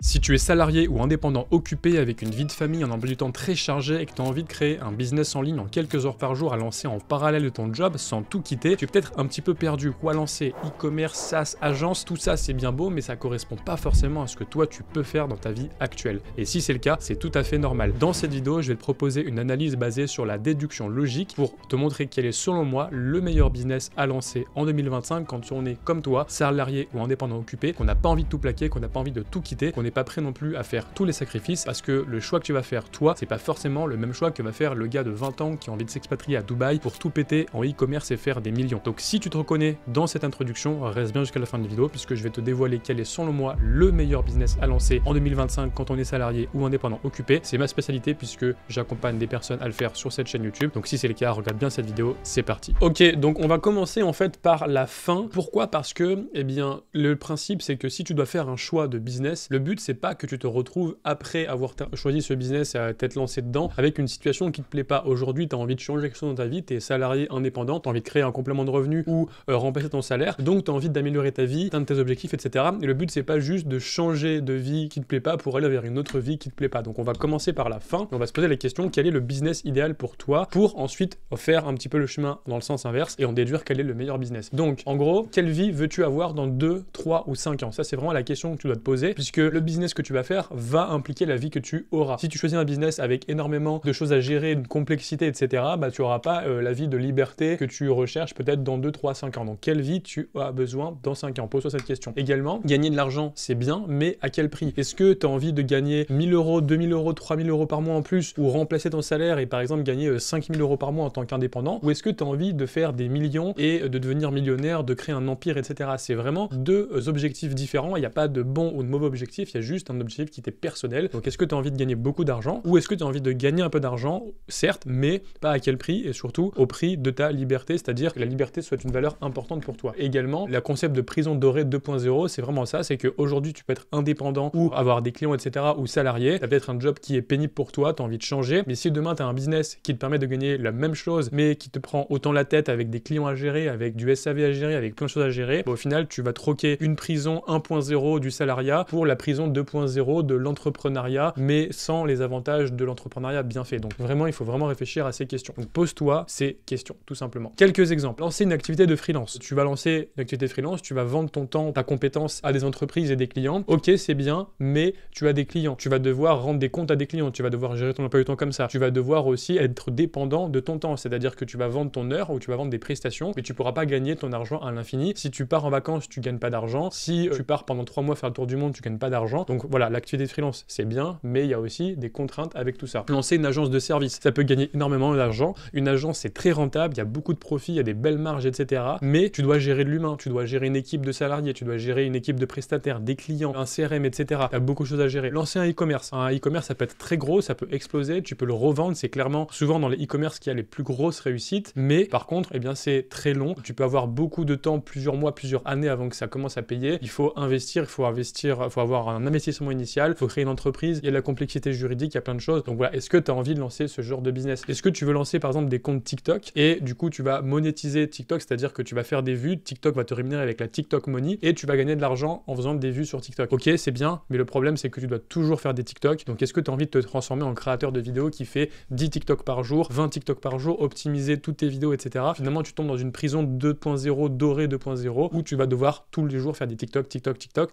Si tu es salarié ou indépendant occupé avec une vie de famille, un emploi du temps très chargé et que tu as envie de créer un business en ligne en quelques heures par jour à lancer en parallèle de ton job sans tout quitter, tu es peut-être un petit peu perdu. Quoi lancer? E-commerce, SaaS, agence, tout ça c'est bien beau, mais ça correspond pas forcément à ce que toi tu peux faire dans ta vie actuelle. Et si c'est le cas, c'est tout à fait normal. Dans cette vidéo, je vais te proposer une analyse basée sur la déduction logique pour te montrer quel est selon moi le meilleur business à lancer en 2025 quand on est comme toi, salarié ou indépendant occupé, qu'on n'a pas envie de tout plaquer, qu'on n'a pas envie de tout quitter, qu'on n'est pas prêt non plus à faire tous les sacrifices, parce que le choix que tu vas faire toi, c'est pas forcément le même choix que va faire le gars de 20 ans qui a envie de s'expatrier à Dubaï pour tout péter en e-commerce et faire des millions. Donc si tu te reconnais dans cette introduction, reste bien jusqu'à la fin de la vidéo puisque je vais te dévoiler quel est selon moi le meilleur business à lancer en 2025 quand on est salarié ou indépendant occupé. C'est ma spécialité puisque j'accompagne des personnes à le faire sur cette chaîne YouTube. Donc si c'est le cas, regarde bien cette vidéo, c'est parti. Ok, donc on va commencer en fait par la fin. Pourquoi? Parce que, eh bien, le principe c'est que si tu dois faire un choix de business, le but c'est pas que tu te retrouves après avoir choisi ce business et à t'être lancé dedans avec une situation qui te plaît pas. Aujourd'hui, tu as envie de changer quelque chose dans ta vie, tu es salarié indépendant, tu as envie de créer un complément de revenu ou remplacer ton salaire, donc tu as envie d'améliorer ta vie, atteindre tes objectifs, etc. Et le but c'est pas juste de changer de vie qui te plaît pas pour aller vers une autre vie qui te plaît pas. Donc on va commencer par la fin, on va se poser la question quel est le business idéal pour toi pour ensuite faire un petit peu le chemin dans le sens inverse et en déduire quel est le meilleur business. Donc en gros, quelle vie veux-tu avoir dans 2, 3 ou 5 ans? Ça c'est vraiment la question que tu dois te poser puisque le business que tu vas faire va impliquer la vie que tu auras. Si tu choisis un business avec énormément de choses à gérer, de complexité, etc., bah tu n'auras pas la vie de liberté que tu recherches peut-être dans 2, 3, 5 ans. Donc quelle vie tu as besoin dans 5 ans? Pose-toi cette question. Également, gagner de l'argent, c'est bien, mais à quel prix? Est-ce que tu as envie de gagner 1000 euros, 2000 euros, 3000 euros par mois en plus ou remplacer ton salaire et par exemple gagner 5000 euros par mois en tant qu'indépendant? Ou est-ce que tu as envie de faire des millions et de devenir millionnaire, de créer un empire, etc. C'est vraiment deux objectifs différents. Il n'y a pas de bon ou de mauvais objectif, il y a juste un objectif qui t'est personnel. Donc est-ce que tu as envie de gagner beaucoup d'argent ou est-ce que tu as envie de gagner un peu d'argent, certes, mais pas à quel prix et surtout au prix de ta liberté, c'est-à-dire que la liberté soit une valeur importante pour toi. Également, le concept de prison dorée 2.0, c'est vraiment ça, c'est qu'aujourd'hui tu peux être indépendant ou avoir des clients, etc. ou salarié, tu as peut-être un job qui est pénible pour toi, tu as envie de changer, mais si demain tu as un business qui te permet de gagner la même chose, mais qui te prend autant la tête avec des clients à gérer, avec du SAV à gérer, avec plein de choses à gérer, bah, au final tu vas troquer une prison 1.0 du salariat pour la prison 2.0 de l'entrepreneuriat, mais sans les avantages de l'entrepreneuriat bien fait. Donc vraiment, il faut vraiment réfléchir à ces questions. Donc pose-toi ces questions, tout simplement. Quelques exemples. Lancer une activité de freelance. Tu vas lancer une activité de freelance, tu vas vendre ton temps, ta compétence à des entreprises et des clients. Ok, c'est bien, mais tu as des clients. Tu vas devoir rendre des comptes à des clients. Tu vas devoir gérer ton emploi du temps comme ça. Tu vas devoir aussi être dépendant de ton temps. C'est-à-dire que tu vas vendre ton heure ou tu vas vendre des prestations, mais tu pourras pas gagner ton argent à l'infini. Si tu pars en vacances, tu gagnes pas d'argent. Si tu pars pendant 3 mois faire le tour du monde, tu gagnes pas d'argent. Donc voilà, l'activité de freelance, c'est bien, mais il y a aussi des contraintes avec tout ça. Lancer une agence de service, ça peut gagner énormément d'argent. Une agence, c'est très rentable, il y a beaucoup de profits, il y a des belles marges, etc. Mais tu dois gérer de l'humain, tu dois gérer une équipe de salariés, tu dois gérer une équipe de prestataires, des clients, un CRM, etc. Il y a beaucoup de choses à gérer. Lancer un e-commerce. Un e-commerce, ça peut être très gros, ça peut exploser, tu peux le revendre, c'est clairement souvent dans les e-commerce qu'il y a les plus grosses réussites. Mais par contre, eh bien, c'est très long. Tu peux avoir beaucoup de temps, plusieurs mois, plusieurs années avant que ça commence à payer. Il faut investir, il faut avoir un investissement initial, il faut créer une entreprise, il y a de la complexité juridique, il y a plein de choses. Donc voilà, est-ce que tu as envie de lancer ce genre de business? Est-ce que tu veux lancer par exemple des comptes TikTok et du coup tu vas monétiser TikTok, c'est-à-dire que tu vas faire des vues, TikTok va te rémunérer avec la TikTok Money et tu vas gagner de l'argent en faisant des vues sur TikTok. Ok, c'est bien, mais le problème c'est que tu dois toujours faire des TikTok. Donc est-ce que tu as envie de te transformer en créateur de vidéos qui fait 10 TikTok par jour, 20 TikTok par jour, optimiser toutes tes vidéos, etc. Finalement, tu tombes dans une prison 2.0, dorée 2.0, où tu vas devoir tous les jours faire des TikTok.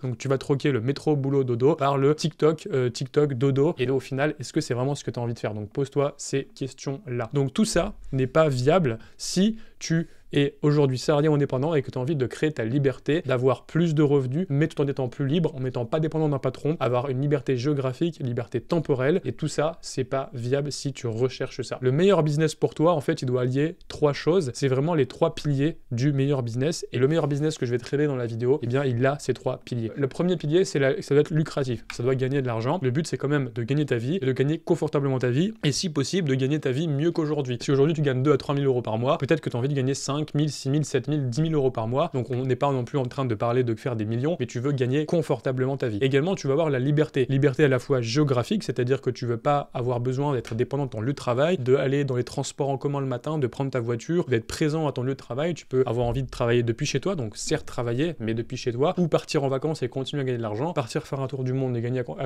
Donc tu vas troquer le métro, boulot, dodo par le TikTok, dodo. Et là, au final, est-ce que c'est vraiment ce que tu as envie de faire? Donc pose-toi ces questions-là. Donc tout ça n'est pas viable si tu et aujourd'hui salarié ou indépendant et que tu as envie de créer ta liberté, d'avoir plus de revenus, mais tout en étant plus libre, en n'étant pas dépendant d'un patron, avoir une liberté géographique, une liberté temporelle, et tout ça, c'est pas viable si tu recherches ça. Le meilleur business pour toi, en fait, il doit allier 3 choses. C'est vraiment les 3 piliers du meilleur business. Et le meilleur business que je vais te révéler dans la vidéo, eh bien, il a ces 3 piliers. Le premier pilier, ça doit être lucratif. Ça doit gagner de l'argent. Le but, c'est quand même de gagner ta vie, et de gagner confortablement ta vie, et si possible, de gagner ta vie mieux qu'aujourd'hui. Si aujourd'hui, tu gagnes 2 à 3 000 euros par mois, peut-être que tu as envie de gagner 5, 5 000, 6 000, 7 000, 10 000 euros par mois. Donc on n'est pas non plus en train de parler de faire des millions, mais tu veux gagner confortablement ta vie. Également, tu vas avoir la liberté. Liberté à la fois géographique, c'est-à-dire que tu veux pas avoir besoin d'être dépendant de ton lieu de travail, d'aller dans les transports en commun le matin, de prendre ta voiture, d'être présent à ton lieu de travail. Tu peux avoir envie de travailler depuis chez toi, donc certes travailler, mais depuis chez toi, ou partir en vacances et continuer à gagner de l'argent, partir faire un tour du monde et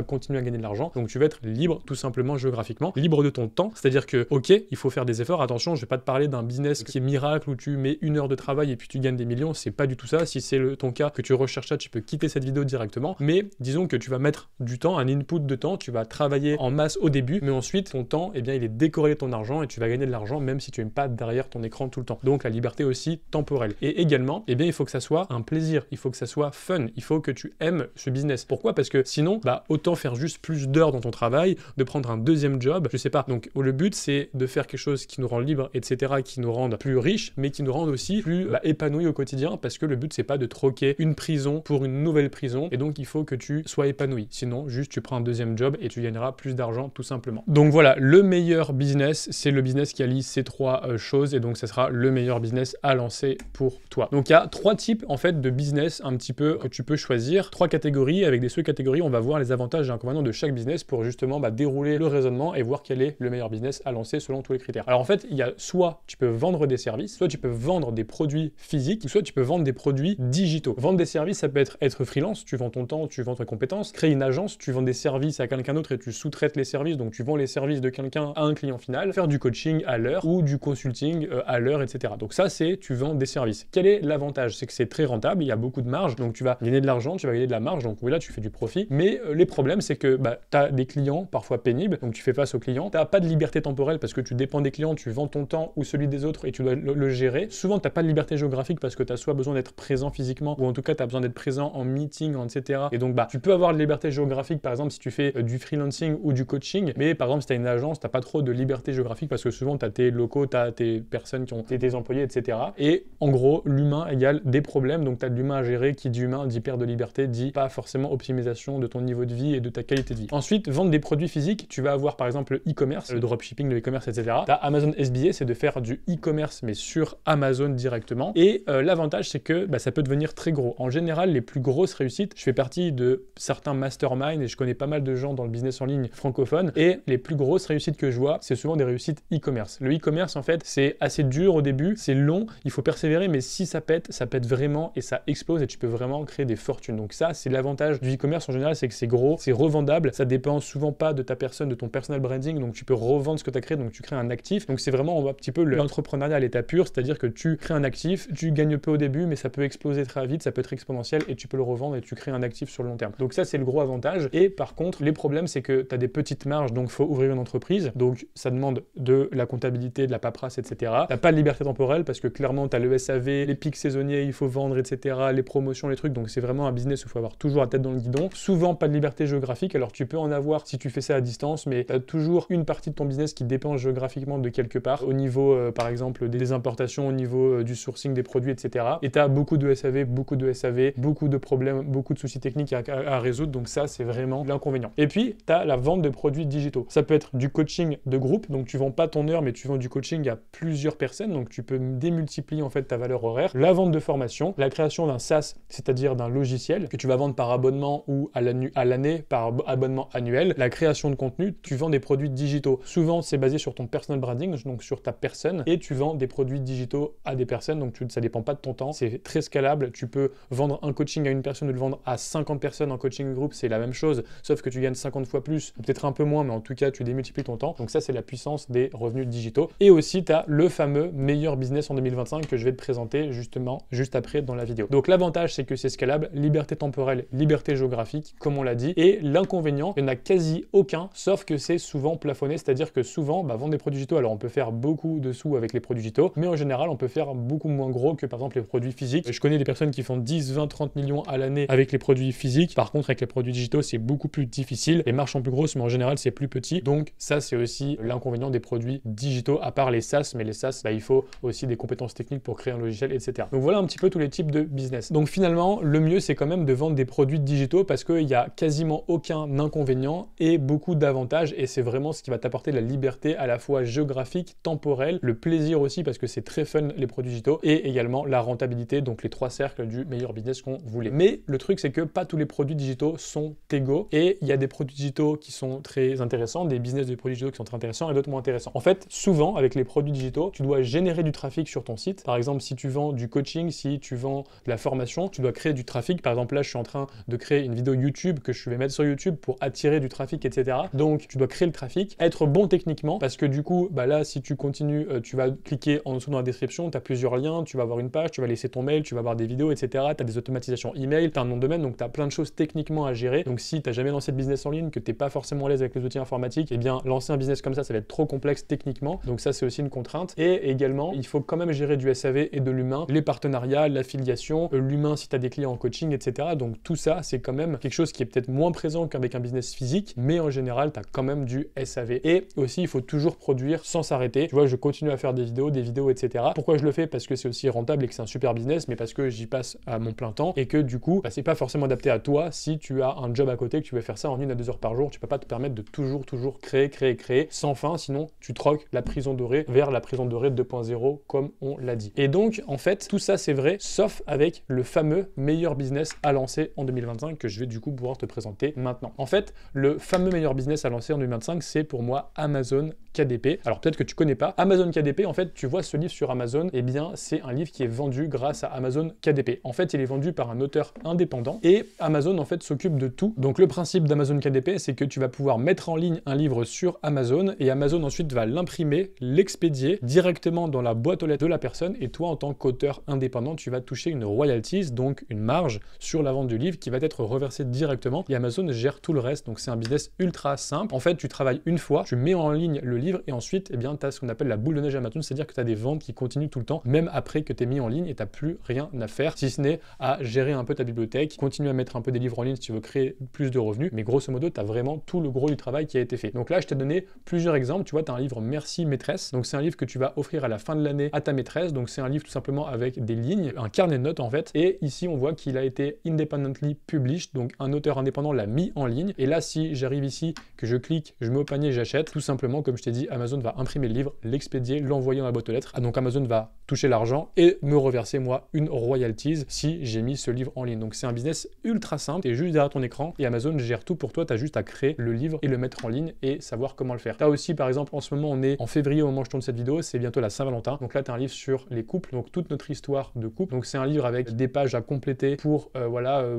continuer à gagner de l'argent. Donc tu vas être libre tout simplement géographiquement, libre de ton temps, c'est-à-dire que ok, il faut faire des efforts. Attention, je vais pas te parler d'un business qui est miracle où tu mets 1 heure de travail et puis tu gagnes des millions, c'est pas du tout ça. Si c'est ton cas que tu recherches ça, tu peux quitter cette vidéo directement, mais disons que tu vas mettre du temps, un input de temps, tu vas travailler en masse au début, mais ensuite ton temps, eh bien il est décorrélé de ton argent et tu vas gagner de l'argent même si tu n'es pas derrière ton écran tout le temps. Donc la liberté aussi temporelle. Et également, eh bien il faut que ça soit un plaisir, il faut que ça soit fun, il faut que tu aimes ce business. Pourquoi? Parce que sinon, autant faire juste plus d'heures dans ton travail, de prendre un deuxième job, je sais pas. Donc le but c'est de faire quelque chose qui nous rend libre, etc., qui nous rende plus riches, mais qui nous rende aussi plus épanouis au quotidien, parce que le but c'est pas de troquer une prison pour une nouvelle prison, et donc il faut que tu sois épanoui. Sinon, juste tu prends un deuxième job et tu gagneras plus d'argent tout simplement. Donc voilà, le meilleur business, c'est le business qui allie ces trois choses, et donc ça sera le meilleur business à lancer pour toi. Donc il y a 3 types en fait de business un petit peu que tu peux choisir, 3 catégories. Avec des sous-catégories, on va voir les avantages et inconvénients de chaque business pour justement dérouler le raisonnement et voir quel est le meilleur business à lancer selon tous les critères. Alors en fait, il y a soit tu peux vendre des services, soit tu peux vendre des produits physiques, ou soit tu peux vendre des produits digitaux. Vendre des services, ça peut être freelance, tu vends ton temps, tu vends tes compétences. Créer une agence, tu vends des services à quelqu'un d'autre et tu sous-traites les services, donc tu vends les services de quelqu'un à un client final. Faire du coaching à l'heure ou du consulting à l'heure, etc. Donc ça, c'est tu vends des services. Quel est l'avantage? C'est que c'est très rentable, il y a beaucoup de marge, donc tu vas gagner de l'argent, tu vas gagner de la marge, donc oui là tu fais du profit. Mais les problèmes, c'est que tu as des clients parfois pénibles, donc tu fais face aux clients. Tu n'as pas de liberté temporelle parce que tu dépends des clients, tu vends ton temps ou celui des autres et tu dois le gérer. Souvent, tu n'as pas de liberté géographique parce que tu as soit besoin d'être présent physiquement, ou en tout cas tu as besoin d'être présent en meeting, etc. Et donc tu peux avoir de liberté géographique par exemple si tu fais du freelancing ou du coaching, mais par exemple si tu as une agence, tu n'as pas trop de liberté géographique parce que souvent tu as tes locaux, tu as tes personnes qui ont tes employés, etc. Et en gros, l'humain égale des problèmes, donc tu as de l'humain à gérer. Qui dit humain dit perte de liberté, dit pas forcément optimisation de ton niveau de vie et de ta qualité de vie. Ensuite, vendre des produits physiques, tu vas avoir par exemple le e-commerce, le dropshipping, le e-commerce, etc. Tu as Amazon FBA, c'est de faire du e-commerce mais sur Amazon directement. Et l'avantage, c'est que ça peut devenir très gros. En général, les plus grosses réussites, je fais partie de certains masterminds et je connais pas mal de gens dans le business en ligne francophone, et les plus grosses réussites que je vois, c'est souvent des réussites e-commerce. Le e-commerce, en fait, c'est assez dur au début, c'est long, il faut persévérer, mais si ça pète vraiment et ça explose et tu peux vraiment créer des fortunes. Donc ça, c'est l'avantage du e-commerce en général, c'est que c'est gros, c'est revendable, ça dépend souvent pas de ta personne, de ton personal branding, donc tu peux revendre ce que tu as créé, donc tu crées un actif. Donc c'est vraiment un petit peu l'entrepreneuriat à l'état pur, c'est-à-dire que tu crées un actif, tu gagnes peu au début, mais ça peut exploser très vite, ça peut être exponentiel et tu peux le revendre et tu crées un actif sur le long terme. Donc ça, c'est le gros avantage. Et par contre, les problèmes, c'est que tu as des petites marges, donc faut ouvrir une entreprise, donc ça demande de la comptabilité, de la paperasse, etc. T'as pas de liberté temporelle parce que clairement, tu as le SAV, les pics saisonniers, il faut vendre, etc., les promotions, les trucs, donc c'est vraiment un business où il faut avoir toujours la tête dans le guidon. Souvent, pas de liberté géographique, alors tu peux en avoir si tu fais ça à distance, mais tu as toujours une partie de ton business qui dépend géographiquement de quelque part, au niveau, par exemple, des importations, au niveau du sourcing des produits, etc. Et tu as beaucoup de SAV, beaucoup de problèmes, beaucoup de soucis techniques à résoudre, donc ça, c'est vraiment l'inconvénient. Et puis, tu as la vente de produits digitaux. Ça peut être du coaching de groupe, donc tu vends pas ton heure, mais tu vends du coaching à plusieurs personnes, donc tu peux démultiplier en fait ta valeur horaire. La vente de formation, la création d'un SaaS, c'est-à-dire d'un logiciel que tu vas vendre par abonnement ou à l'année par abonnement annuel. La création de contenu, tu vends des produits digitaux. Souvent, c'est basé sur ton personal branding, donc sur ta personne, et tu vends des produits digitaux à des personnes, donc ça dépend pas de ton temps, c'est très scalable. Tu peux vendre un coaching à une personne ou le vendre à 50 personnes en coaching group, c'est la même chose, sauf que tu gagnes 50 fois plus, peut-être un peu moins, mais en tout cas, tu démultiplies ton temps. Donc ça, c'est la puissance des revenus digitaux. Et aussi, tu as le fameux meilleur business en 2025 que je vais te présenter justement juste après dans la vidéo. Donc l'avantage, c'est que c'est scalable, liberté temporelle, liberté géographique, comme on l'a dit. Et l'inconvénient, il n'y en a quasi aucun, sauf que c'est souvent plafonné, c'est-à-dire que souvent, vendre des produits digitaux, alors on peut faire beaucoup de sous avec les produits digitaux, mais en général, on peut faire beaucoup moins gros que par exemple les produits physiques. Je connais des personnes qui font 10, 20, 30 millions à l'année avec les produits physiques. Par contre, avec les produits digitaux, c'est beaucoup plus difficile. Les marges sont plus grosses, mais en général, c'est plus petit. Donc ça, c'est aussi l'inconvénient des produits digitaux, à part les SaaS, mais les SaaS, il faut aussi des compétences techniques pour créer un logiciel, etc. Donc voilà un petit peu tous les types de business. Donc finalement, le mieux, c'est quand même de vendre des produits digitaux parce qu'il n'y a quasiment aucun inconvénient et beaucoup d'avantages, et c'est vraiment ce qui va t'apporter la liberté à la fois géographique, temporelle, le plaisir aussi parce que c'est très fun fonctionnent les produits digitaux et également la rentabilité, donc les 3 cercles du meilleur business qu'on voulait. Mais le truc, c'est que pas tous les produits digitaux sont égaux et il y a des produits digitaux qui sont très intéressants, des business de produits digitaux qui sont très intéressants et d'autres moins intéressants. En fait, souvent, avec les produits digitaux, tu dois générer du trafic sur ton site. Par exemple, si tu vends du coaching, si tu vends de la formation, tu dois créer du trafic. Par exemple, là, je suis en train de créer une vidéo YouTube que je vais mettre sur YouTube pour attirer du trafic, etc. Donc, tu dois créer le trafic, être bon techniquement parce que du coup, bah là, si tu continues, tu vas cliquer en dessous dans la description, tu as plusieurs liens, tu vas avoir une page, tu vas laisser ton mail, tu vas avoir des vidéos, etc. Tu as des automatisations email, tu as un nom de domaine, donc tu as plein de choses techniquement à gérer. Donc, si tu n'as jamais lancé de business en ligne, que tu n'es pas forcément à l'aise avec les outils informatiques, eh bien, lancer un business comme ça va être trop complexe techniquement. Donc, ça, c'est aussi une contrainte. Et également, il faut quand même gérer du SAV et de l'humain, les partenariats, l'affiliation, l'humain si tu as des clients en coaching, etc. Donc, tout ça, c'est quand même quelque chose qui est peut-être moins présent qu'avec un business physique, mais en général, tu as quand même du SAV. Et aussi, il faut toujours produire sans s'arrêter. Tu vois, je continue à faire des vidéos, etc. Pourquoi je le fais? Parce que c'est aussi rentable et que c'est un super business, mais parce que j'y passe à mon plein temps et que du coup, bah, c'est pas forcément adapté à toi. Si tu as un job à côté, que tu veux faire ça en 1 à 2 heures par jour, tu peux pas te permettre de toujours créer sans fin, sinon tu troques la prison dorée vers la prison dorée 2.0 comme on l'a dit. Et donc, en fait, tout ça c'est vrai, sauf avec le fameux meilleur business à lancer en 2025 que je vais du coup pouvoir te présenter maintenant. En fait, le fameux meilleur business à lancer en 2025, c'est pour moi Amazon KDP. Alors peut-être que tu connais pas. Amazon KDP, en fait, tu vois ce livre sur Amazon, eh bien c'est un livre qui est vendu grâce à Amazon KDP. En fait, il est vendu par un auteur indépendant et Amazon en fait s'occupe de tout. Donc le principe d'Amazon KDP, c'est que tu vas pouvoir mettre en ligne un livre sur Amazon et Amazon ensuite va l'imprimer, l'expédier directement dans la boîte aux lettres de la personne et toi en tant qu'auteur indépendant, tu vas toucher une royalties, donc une marge sur la vente du livre qui va être reversée directement et Amazon gère tout le reste. Donc c'est un business ultra simple. En fait, tu travailles une fois, tu mets en ligne le livre et ensuite, eh bien, tu as ce qu'on appelle la boule de neige Amazon, c'est-à-dire que tu as des ventes qui continuent tout le temps, même après que tu es mis en ligne et tu n'as plus rien à faire, si ce n'est à gérer un peu ta bibliothèque, continuer à mettre un peu des livres en ligne si tu veux créer plus de revenus, mais grosso modo, tu as vraiment tout le gros du travail qui a été fait. Donc là, je t'ai donné plusieurs exemples. Tu vois, tu as un livre Merci maîtresse, donc c'est un livre que tu vas offrir à la fin de l'année à ta maîtresse, donc c'est un livre tout simplement avec des lignes, un carnet de notes en fait, et ici on voit qu'il a été independently published, donc un auteur indépendant l'a mis en ligne, et là si j'arrive ici, que je clique, je mets au panier, j'achète, tout simplement comme je t'ai dit, Amazon va imprimer le livre, l'expédier, l'envoyer dans la boîte aux lettres, donc Amazon va toucher l'argent et me reverser moi une royalties si j'ai mis ce livre en ligne. Donc c'est un business ultra simple, tu es juste derrière ton écran et Amazon gère tout pour toi, tu as juste à créer le livre et le mettre en ligne et savoir comment le faire. Tu as aussi par exemple en ce moment on est en février au moment où je tourne cette vidéo, c'est bientôt la Saint-Valentin, donc là tu as un livre sur les couples, donc toute notre histoire de couple, donc c'est un livre avec des pages à compléter pour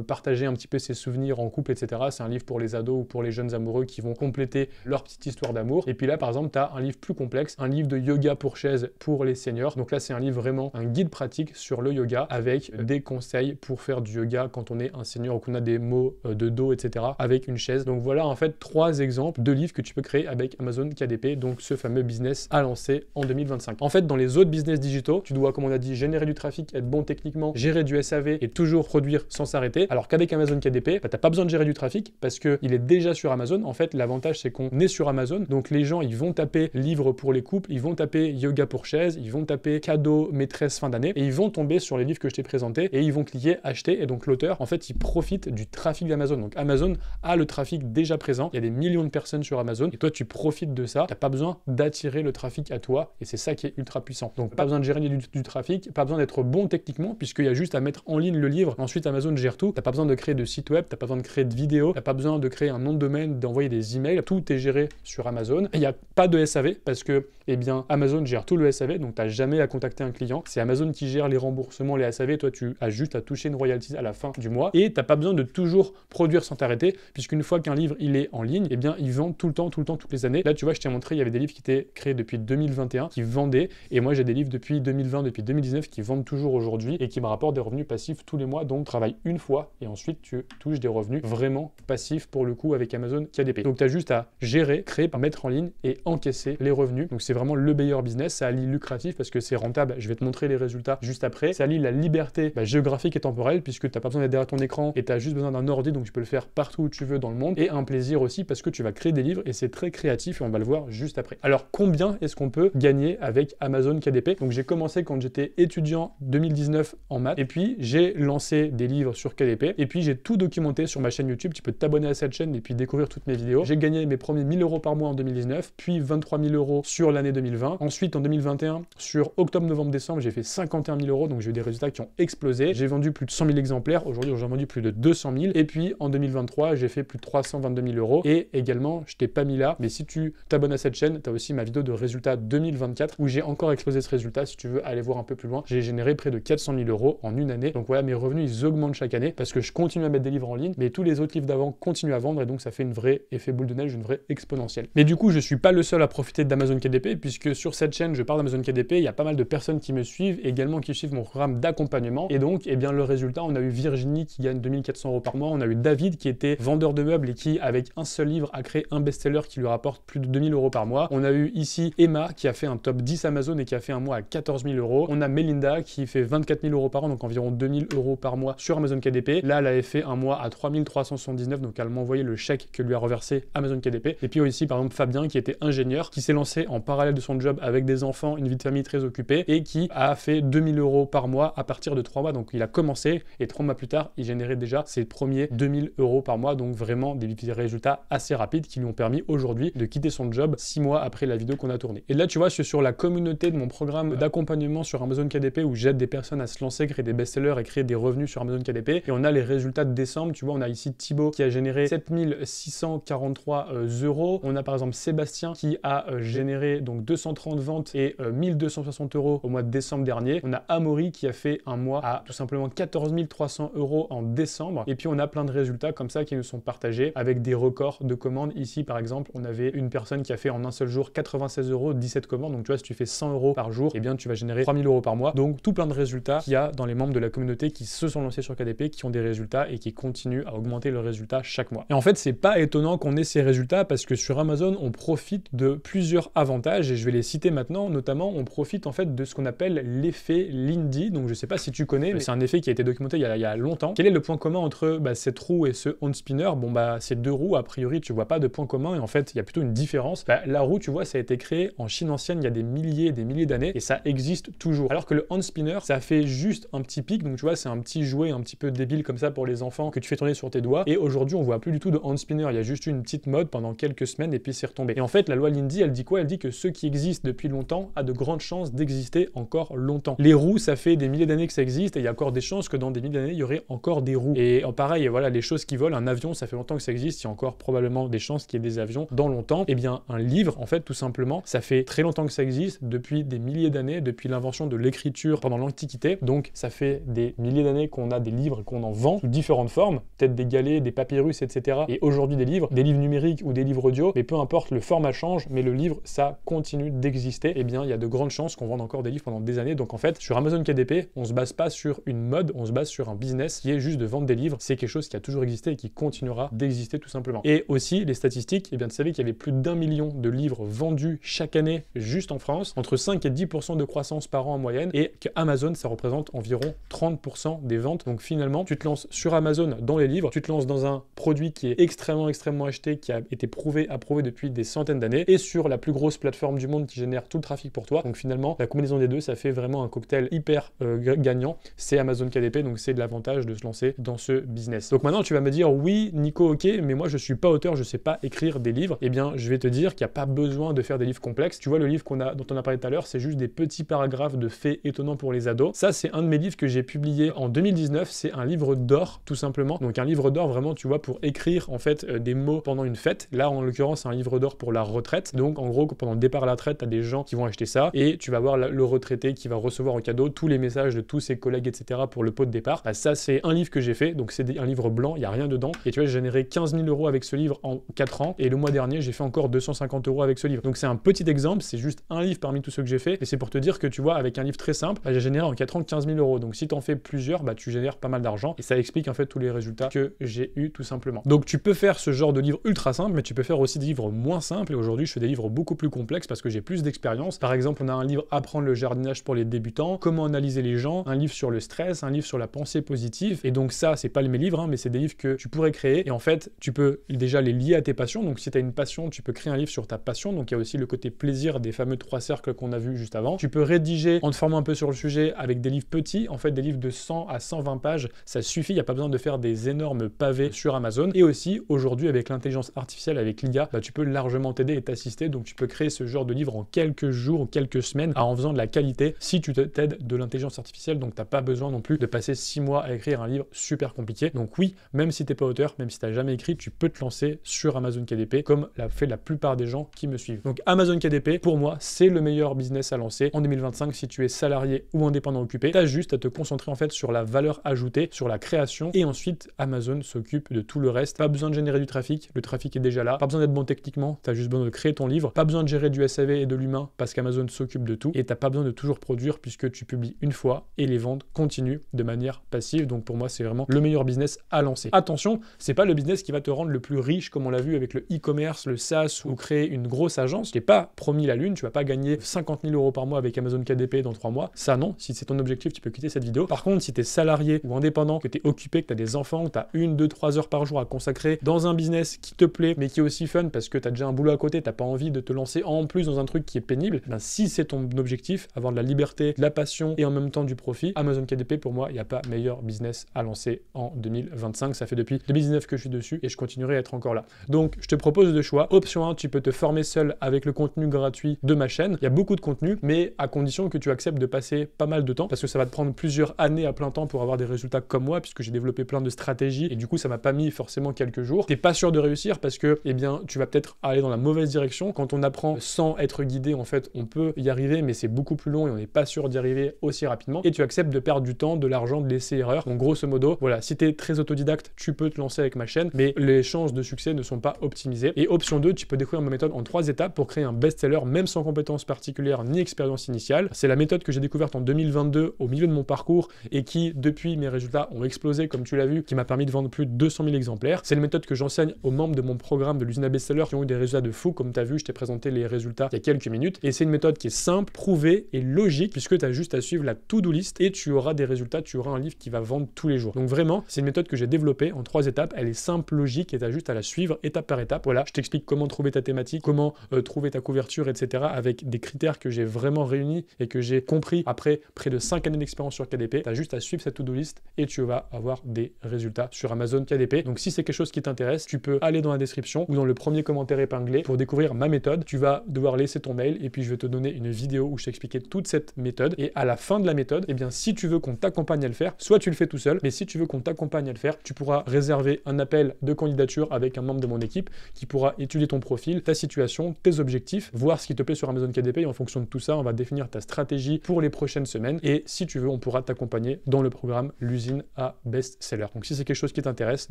partager un petit peu ses souvenirs en couple, etc. C'est un livre pour les ados ou pour les jeunes amoureux qui vont compléter leur petite histoire d'amour. Et puis là par exemple tu as un livre plus complexe, un livre de yoga pour chaise pour les seniors, donc là c'est un livre vraiment un guide pratique sur le yoga avec des conseils pour faire du yoga quand on est un senior ou qu'on a des maux de dos, etc. avec une chaise. Donc voilà en fait 3 exemples de livres que tu peux créer avec Amazon KDP, donc ce fameux business à lancer en 2025. En fait, dans les autres business digitaux, tu dois, comme on a dit, générer du trafic, être bon techniquement, gérer du SAV et toujours produire sans s'arrêter. Alors qu'avec Amazon KDP, bah, t'as pas besoin de gérer du trafic parce qu'il est déjà sur Amazon. En fait, l'avantage c'est qu'on est sur Amazon, donc les gens ils vont taper livres pour les couples, ils vont taper yoga pour chaise, ils vont taper cadeau maîtresse fin d'année et ils vont tomber sur les livres que je t'ai présentés et ils vont cliquer acheter. Et donc l'auteur, en fait, il profite du trafic d'Amazon. Donc Amazon a le trafic déjà présent. Il y a des millions de personnes sur Amazon et toi tu profites de ça. T'as pas besoin d'attirer le trafic à toi et c'est ça qui est ultra puissant. Donc pas besoin de gérer du trafic, pas besoin d'être bon techniquement puisqu'il y a juste à mettre en ligne le livre. Ensuite Amazon gère tout. T'as pas besoin de créer de site web, t'as pas besoin de créer de vidéos, t'as pas besoin de créer un nom de domaine, d'envoyer des emails. Tout est géré sur Amazon. Il n'y a pas de SAV parce que eh bien Amazon gère tout le SAV, donc t'as jamais à contacter un client. C'est Amazon qui gère les remboursements, les SAV. Toi tu as juste à toucher une royalties à la fin du mois et t'as pas besoin de toujours produire sans t'arrêter puisqu'une fois qu'un livre il est en ligne, eh bien il vend tout le temps, toutes les années. Là tu vois, je t'ai montré, il y avait des livres qui étaient créés depuis 2021 qui vendaient et moi j'ai des livres depuis 2020, depuis 2019 qui vendent toujours aujourd'hui et qui me rapportent des revenus passifs tous les mois. Donc travaille une fois et ensuite tu touches des revenus vraiment passifs pour le coup avec Amazon KDP. Donc tu as juste à gérer, créer, mettre en ligne et encaisser les revenus. Donc c'est vraiment le meilleur business, ça allie lucratif parce que c'est rentable. Je vais te montrer les résultats juste après. Ça allie la liberté géographique et temporelle puisque tu n'as pas besoin d'être derrière ton écran et tu as juste besoin d'un ordi, donc tu peux le faire partout où tu veux dans le monde, et un plaisir aussi parce que tu vas créer des livres et c'est très créatif et on va le voir juste après. Alors combien est-ce qu'on peut gagner avec Amazon KDP? Donc j'ai commencé quand j'étais étudiant 2019 en maths et puis j'ai lancé des livres sur KDP et puis j'ai tout documenté sur ma chaîne YouTube. Tu peux t'abonner à cette chaîne et puis découvrir toutes mes vidéos. J'ai gagné mes premiers 1000 € par mois en 2019, puis 23 000 € sur l'année 2020. Ensuite en 2021 sur octobre, novembre, décembre, j'ai fait 51 000 euros, donc j'ai eu des résultats qui ont explosé. J'ai vendu plus de 100 000 exemplaires. Aujourd'hui, j'en ai vendu plus de 200 000. Et puis, en 2023, j'ai fait plus de 322 000 euros. Et également, je t'ai pas mis là, mais si tu t'abonnes à cette chaîne, tu as aussi ma vidéo de résultats 2024 où j'ai encore explosé ce résultat. Si tu veux aller voir un peu plus loin, j'ai généré près de 400 000 euros en une année. Donc voilà, mes revenus, ils augmentent chaque année parce que je continue à mettre des livres en ligne, mais tous les autres livres d'avant continuent à vendre et donc ça fait une vraie effet boule de neige, une vraie exponentielle. Mais du coup, je suis pas le seul à profiter d'Amazon KDP puisque sur cette chaîne, je parle d'Amazon KDP, il y a pas mal de personnes qui me suivent, également qui suivent mon programme d'accompagnement. Et donc, eh bien, le résultat, on a eu Virginie qui gagne 2400 euros par mois, on a eu David qui était vendeur de meubles et qui, avec un seul livre, a créé un best-seller qui lui rapporte plus de 2000 euros par mois. On a eu ici Emma qui a fait un top 10 Amazon et qui a fait un mois à 14 000 euros. On a Melinda qui fait 24 000 euros par an, donc environ 2000 euros par mois sur Amazon KDP. Là, elle avait fait un mois à 3379, donc elle m'a envoyé le chèque que lui a reversé Amazon KDP. Et puis aussi, par exemple, Fabien qui était ingénieur, qui s'est lancé en parallèle de son job avec des enfants, une vie de famille très occupée et qui a fait 2000 euros par mois à partir de 3 mois. Donc il a commencé et 3 mois plus tard, il générait déjà ses premiers 2000 euros par mois. Donc vraiment des résultats assez rapides qui lui ont permis aujourd'hui de quitter son job 6 mois après la vidéo qu'on a tournée. Et là, tu vois, je suis sur la communauté de mon programme d'accompagnement sur Amazon KDP où j'aide des personnes à se lancer, créer des best-sellers et créer des revenus sur Amazon KDP. Et on a les résultats de décembre. Tu vois, on a ici Thibaut qui a généré 7643 euros. On a par exemple Sébastien qui a généré donc 230 ventes et 1260 euros au mois de décembre dernier. On a Amaury qui a fait un mois à tout simplement 14 300 euros en décembre. Et puis on a plein de résultats comme ça qui nous sont partagés avec des records de commandes. Ici par exemple, on avait une personne qui a fait en un seul jour 96 euros, 17 commandes. Donc tu vois, si tu fais 100 euros par jour, eh bien tu vas générer 3000 euros par mois. Donc tout plein de résultats qu'il y a dans les membres de la communauté qui se sont lancés sur KDP, qui ont des résultats et qui continuent à augmenter leurs résultats chaque mois. Et en fait, c'est pas étonnant qu'on ait ces résultats parce que sur Amazon, on profite de plusieurs avantages et je vais les citer maintenant. Notamment, on profite en fait de ce qu'on appelle l'effet Lindy. Donc je sais pas si tu connais, mais c'est un effet qui a été documenté il y a longtemps. Quel est le point commun entre cette roue et ce hand spinner? Bon ces deux roues, a priori, tu vois pas de point commun et en fait, il y a plutôt une différence. La roue, tu vois, ça a été créé en Chine ancienne il y a des milliers et des milliers d'années et ça existe toujours. Alors que le hand spinner, ça fait juste un petit pic. Donc tu vois, c'est un petit jouet un petit peu débile comme ça pour les enfants que tu fais tourner sur tes doigts. Et aujourd'hui, on voit plus du tout de hand spinner. Il y a juste eu une petite mode pendant quelques semaines et puis c'est retombé. Et en fait, la loi Lindy, elle dit quoi? Elle dit que ce qui existe depuis longtemps a de grandes chances d'exister encore longtemps. Les roues, ça fait des milliers d'années que ça existe et il y a encore des chances que dans des milliers d'années, il y aurait encore des roues. Et pareil, voilà, les choses qui volent, un avion, ça fait longtemps que ça existe, il y a encore probablement des chances qu'il y ait des avions dans longtemps. Et bien, un livre, en fait, tout simplement, ça fait très longtemps que ça existe, depuis des milliers d'années, depuis l'invention de l'écriture pendant l'Antiquité. Donc, ça fait des milliers d'années qu'on a des livres, qu'on en vend sous différentes formes, peut-être des galets, des papyrus, etc. Et aujourd'hui, des livres numériques ou des livres audio, mais peu importe, le format change, mais le livre, ça continue d'exister. Et bien, il y a de grandes chances qu'on vende encore des livres pendant des années. Donc, en fait, sur Amazon KDP, on se base pas sur une mode, on se base sur un business qui est juste de vendre des livres. C'est quelque chose qui a toujours existé et qui continuera d'exister tout simplement. Et aussi, les statistiques, eh bien, tu savais qu'il y avait plus d'1 million de livres vendus chaque année juste en France, entre 5 et 10% de croissance par an en moyenne, et que Amazon, ça représente environ 30% des ventes. Donc finalement, tu te lances sur Amazon dans les livres, tu te lances dans un produit qui est extrêmement acheté, qui a été approuvé depuis des centaines d'années, et sur la plus grosse plateforme du monde qui génère tout le trafic pour toi. Donc finalement, la combinaison des deux, ça fait vraiment un cocktail hyper gagnant. C'est Amazon KDP, donc c'est de l'avantage de se lancer dans ce business. Donc maintenant, tu vas me dire, oui, Nico, ok, mais moi, je suis pas auteur, je sais pas écrire des livres. Eh bien, je vais te dire qu'il n'y a pas besoin de faire des livres complexes. Tu vois, le livre dont on a parlé tout à l'heure, c'est juste des petits paragraphes de faits étonnants pour les ados. Ça, c'est un de mes livres que j'ai publié en 2019. C'est un livre d'or, tout simplement. Donc un livre d'or, vraiment, tu vois, pour écrire, en fait, des mots pendant une fête. Là, en l'occurrence, c'est un livre d'or pour la retraite. Donc, en gros, pendant le départ à la retraite, tu as des gens qui vont acheter ça et tu vas voir le retraité qui va recevoir en cadeau tous les messages de tous ses collègues, etc. pour le pot de départ. Ça, c'est un livre que j'ai fait. Donc, c'est un livre blanc, il n'y a rien dedans. Et tu vois, j'ai généré 15 000 euros avec ce livre en 4 ans. Et le mois dernier, j'ai fait encore 250 euros avec ce livre. Donc, c'est un petit exemple. C'est juste un livre parmi tous ceux que j'ai fait. Et c'est pour te dire que tu vois, avec un livre très simple, j'ai généré en 4 ans 15 000 euros. Donc, si tu en fais plusieurs, tu génères pas mal d'argent. Et ça explique en fait tous les résultats que j'ai eu tout simplement. Donc, tu peux faire ce genre de livre ultra simple, mais tu peux faire aussi des livres moins simples. Et aujourd'hui, je fais des livres beaucoup plus complexes parce que j'ai plus d'expérience. Par exemple, on a un livre Apprendre le jardinage pour les débutants, comment analyser les gens, un livre sur le stress, un livre sur la pensée positive. Et donc ça, c'est pas mes livres, mais c'est des livres que tu pourrais créer. Et en fait, tu peux déjà les lier à tes passions. Donc si tu as une passion, tu peux créer un livre sur ta passion. Donc il y a aussi le côté plaisir des fameux 3 cercles qu'on a vu juste avant. Tu peux rédiger en te formant un peu sur le sujet avec des livres petits. En fait, des livres de 100 à 120 pages, ça suffit. Il n'y a pas besoin de faire des énormes pavés sur Amazon. Et aussi, aujourd'hui, avec l'intelligence artificielle, avec l'IA, tu peux largement t'aider et t'assister. Donc tu peux créer ce genre de livre en quelques jours ou quelques semaines en faisant de la qualité si tu t'aides de l'intelligence artificielle. Donc, tu n'as pas besoin non plus de passer 6 mois à écrire un livre super compliqué. Donc oui, même si tu n'es pas auteur, même si tu n'as jamais écrit, tu peux te lancer sur Amazon KDP comme l'a fait la plupart des gens qui me suivent. Donc Amazon KDP, pour moi, c'est le meilleur business à lancer en 2025 si tu es salarié ou indépendant occupé. Tu as juste à te concentrer en fait sur la valeur ajoutée, sur la création, et ensuite Amazon s'occupe de tout le reste. Pas besoin de générer du trafic, le trafic est déjà là. Pas besoin d'être bon techniquement, tu as juste besoin de créer ton livre. Pas besoin de gérer du SAV et de l'humain parce qu'Amazon s'occupe de tout, et tu n'as pas besoin de toujours produire puisque tu publies une fois et les ventes continuent de manière passive. Donc pour moi, c'est vraiment le meilleur business à lancer. Attention, c'est pas le business qui va te rendre le plus riche comme on l'a vu avec le e-commerce, le SaaS ou créer une grosse agence qui n'est pas promis la lune. Tu vas pas gagner 50 000 € par mois avec Amazon KDP dans 3 mois. Ça non, si c'est ton objectif, tu peux quitter cette vidéo. Par contre, si tu es salarié ou indépendant, que tu es occupé, que tu as des enfants, que tu as 1, 2, 3 heures par jour à consacrer dans un business qui te plaît mais qui est aussi fun parce que tu as déjà un boulot à côté, tu n'as pas envie de te lancer en plus dans un truc qui est pénible, ben, si c'est ton objectif, avoir de la liberté, de la passion et en même temps du profit, Amazon KDP pour moi, il n'y a pas meilleur business à lancer en 2025. Ça fait depuis 2019 que je suis dessus et je continuerai à être encore là. Donc, je te propose deux choix. Option 1, tu peux te former seul avec le contenu gratuit de ma chaîne. Il y a beaucoup de contenu, mais à condition que tu acceptes de passer pas mal de temps parce que ça va te prendre plusieurs années à plein temps pour avoir des résultats comme moi puisque j'ai développé plein de stratégies et du coup, ça m'a pas mis forcément quelques jours. T'es pas sûr de réussir parce que, eh bien, tu vas peut-être aller dans la mauvaise direction. Quand on apprend sans être guidé, en fait, on peut y arriver, mais c'est beaucoup plus long et on n'est pas sûr d'y arriver aussi rapidement. Et tu acceptes de perdre du temps, de l'argent, de laisser erreur. Donc, grosso modo, voilà, si tu es très autodidacte, tu peux te lancer avec ma chaîne, mais les chances de succès ne sont pas optimisées. Et option 2, tu peux découvrir ma méthode en 3 étapes pour créer un best-seller, même sans compétences particulières ni expérience initiale. C'est la méthode que j'ai découverte en 2022 au milieu de mon parcours et qui, depuis, mes résultats ont explosé, comme tu l'as vu, qui m'a permis de vendre plus de 200 000 exemplaires. C'est une méthode que j'enseigne aux membres de mon programme de l'usine à best-seller qui ont eu des résultats de fou. Comme tu as vu, je t'ai présenté les résultats il y a quelques minutes. Et c'est une méthode qui est simple, prouvée et logique puisque tu as juste à suivre la to-do list et tu auras des résultats, tu auras un livre qui va vendre tous les jours. Donc vraiment, c'est une méthode que j'ai développée en 3 étapes. Elle est simple, logique et tu as juste à la suivre étape par étape. Voilà, je t'explique comment trouver ta thématique, comment trouver ta couverture, etc. avec des critères que j'ai vraiment réunis et que j'ai compris après près de 5 années d'expérience sur KDP. Tu as juste à suivre cette to-do list et tu vas avoir des résultats sur Amazon KDP. Donc si c'est quelque chose qui t'intéresse, tu peux aller dans la description ou dans le premier commentaire épinglé pour découvrir ma méthode. Tu vas devoir laisser ton mail et puis je vais te donner une vidéo où je t'expliquer toute cette méthode. Et à la fin de la méthode, eh bien si tu veux qu'on t'accompagne à le faire, soit tu le fais tout seul, mais si tu veux qu'on t'accompagne à le faire, tu pourras réserver un appel de candidature avec un membre de mon équipe qui pourra étudier ton profil, ta situation, tes objectifs, voir ce qui te plaît sur Amazon KDP et en fonction de tout ça, on va définir ta stratégie pour les prochaines semaines et si tu veux, on pourra t'accompagner dans le programme l'usine à best-seller. Donc si c'est quelque chose qui t'intéresse,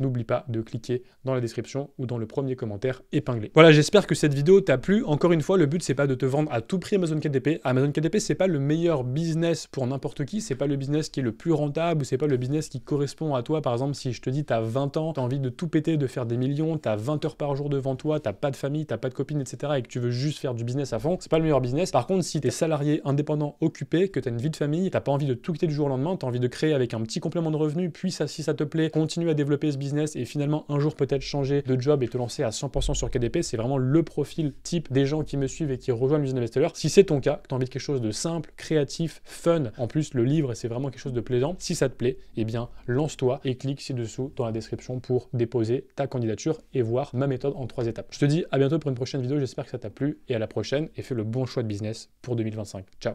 n'oublie pas de cliquer dans la description ou dans le premier commentaire épinglé. Voilà, j'espère que cette vidéo t'a plu. Encore une fois, le but c'est pas de te vendre à tout prix Amazon KDP. Amazon KDP, c'est pas le meilleur business pour n'importe qui, c'est pas le business qui est le plus rentable, c'est pas le business qui correspond à toi. Par exemple, si je te dis t'as 20 ans, t'as envie de tout péter, de faire des millions, t'as 20 heures par jour devant toi, t'as pas de famille, t'as pas de copine, etc. et que tu veux juste faire du business à fond, c'est pas le meilleur business. Par contre, si t'es salarié, indépendant, occupé, que t'as une vie de famille, t'as pas envie de tout quitter du jour au lendemain, t'as envie de créer avec un petit complément de revenu, puis ça, si ça te plaît, continue à développer ce business et finalement un jour peut-être changer de job et te lancer à 100% sur KDP, c'est vraiment le profil type des gens qui me suivent et qui rejoignent l'usine à best-seller. Si c'est ton cas, que t'as envie de quelque chose de simple, créatif, fun, en plus le livre c'est vraiment quelque chose de plaisant, si ça te plaît, eh bien lance-toi et clique ci-dessous dans la description pour déposer ta candidature et voir ma méthode en 3 étapes. Je te dis à bientôt pour une prochaine vidéo, j'espère que ça t'a plu et à la prochaine et fais le bon choix de business pour 2025. Ciao.